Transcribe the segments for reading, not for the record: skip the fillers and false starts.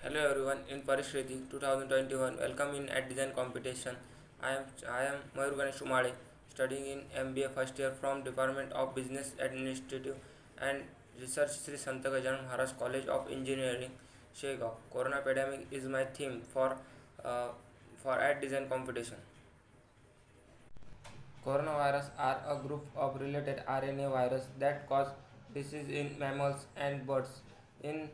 Hello everyone, in Parishriti 2021, welcome in at design competition. I am Mayur Ganesh Umale, studying in MBA first year from Department of Business Administrative and Research Sri Sant Gajanan Maharaj College of Engineering, Shegaon. Corona pandemic is my theme uh, for at design competition. Coronavirus are a group of related RNA virus that cause disease in mammals and birds. In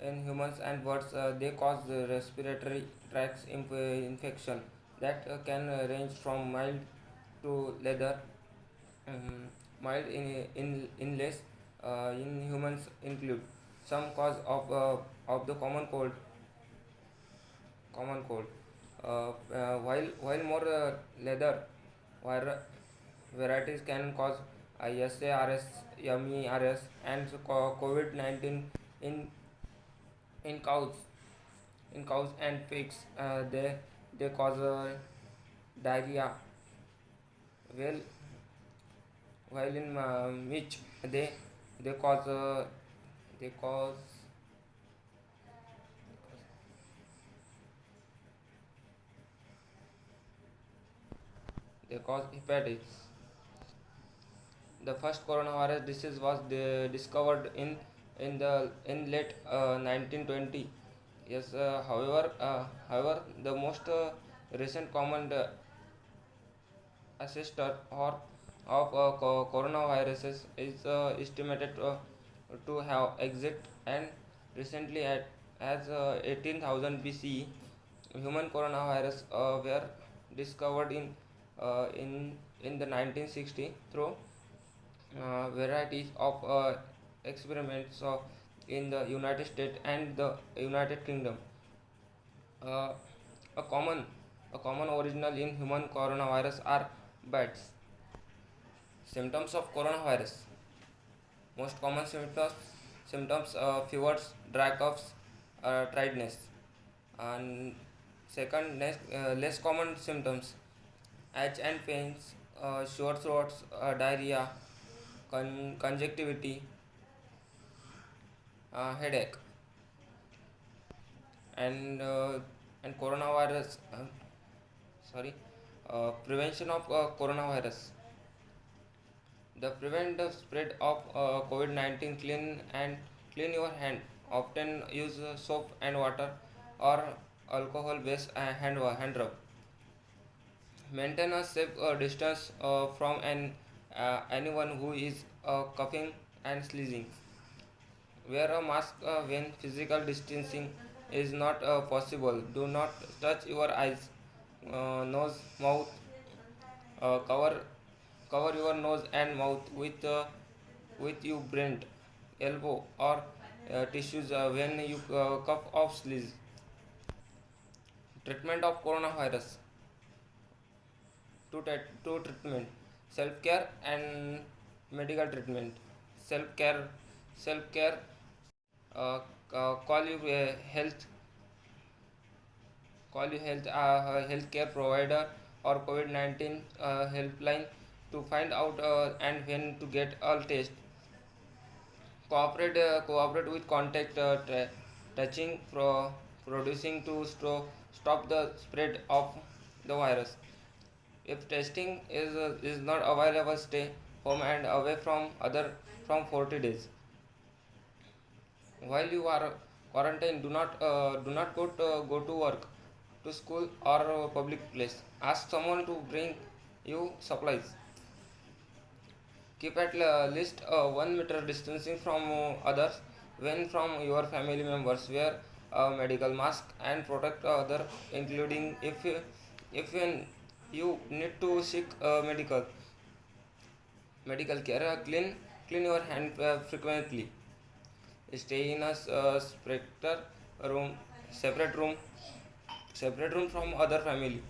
in humans and birds, they cause the respiratory tract infection that can range from mild to leather, um, mild in illness. In humans include some cause of the common cold. While more leather vir- varieties can cause SARS, MERS, and COVID 19 in in cows and pigs. They cause diarrhea. Well, while in which they cause they cause they cause hepatitis. The first coronavirus disease was discovered in late 1920. Yes, however, the most recent common ancestor or of coronaviruses is estimated to have exit and recently at as 18,000 BCE. Human coronavirus were discovered in the 1960 through varieties of experiments in the United States and the United Kingdom. Uh, a common a common original in human coronavirus are bats. Symptoms of coronavirus. Most common symptoms fevers, dry coughs, tiredness. And second, less common symptoms: ache and pains, sore throats, diarrhea, conjunctivity, headache, and coronavirus. Sorry, prevention of coronavirus. The prevent the spread of COVID-19, clean your hand. Often use soap and water or alcohol-based hand rub. Maintain a safe distance from anyone who is coughing and sneezing. Wear a mask when physical distancing is not possible. Do not touch your eyes, nose, mouth. Cover your nose and mouth with your bent elbow or tissues when you cough or sneeze. Treatment of coronavirus. Two treatment: self care and medical treatment. Self care self care call your healthcare provider or COVID-19 helpline to find out and when to get all test. Cooperate with contact touching producing to stop the spread of the virus. If testing is not available, stay home and away from other from 40 days. While you are quarantined, do not go to work, to school or public place. Ask someone to bring you supplies. Keep at least 1 meter distancing from others. When from your family members, wear a medical mask and protect other, including if when you need to seek medical care. Clean your hand frequently. Stay in a room, separate room, separate room from other family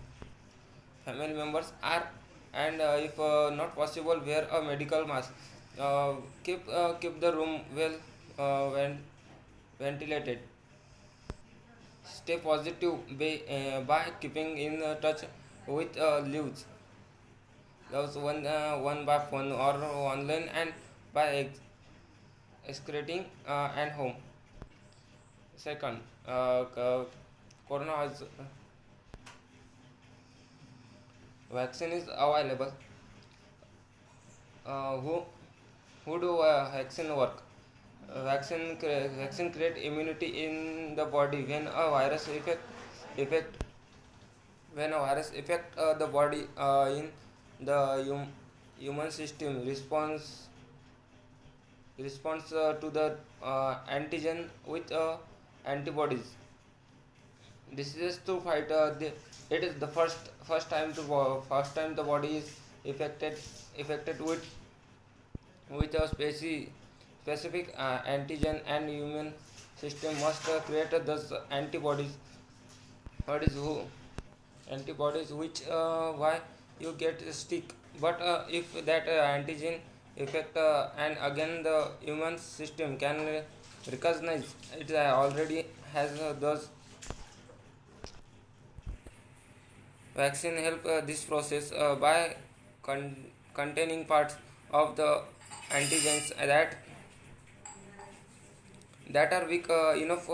members are, and if not possible, wear a medical mask. Keep the room well ventilated. Stay positive by keeping in touch with leaves. Those one by phone or online and by excreting and home. Second, corona vaccine is available. Uh, who do vaccine work? Vaccine create immunity in the body effect when a virus affect the body in the human system responds to the antigen with antibodies. This is to fight it is the first time the body is affected with a specific antigen, and human system must create those bodies who antibodies which why you get sick. But if that antigen effect and again the human system can recognize it already has those vaccine help this process by containing parts of the antigens that are weak enough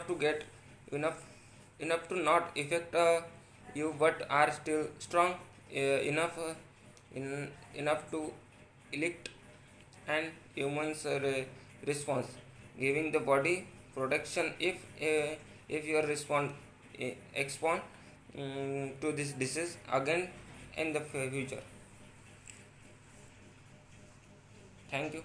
to get enough enough to not affect you, but are still strong enough to elect and humans response, giving the body protection if you respond expond to this disease again in the future. Thank you.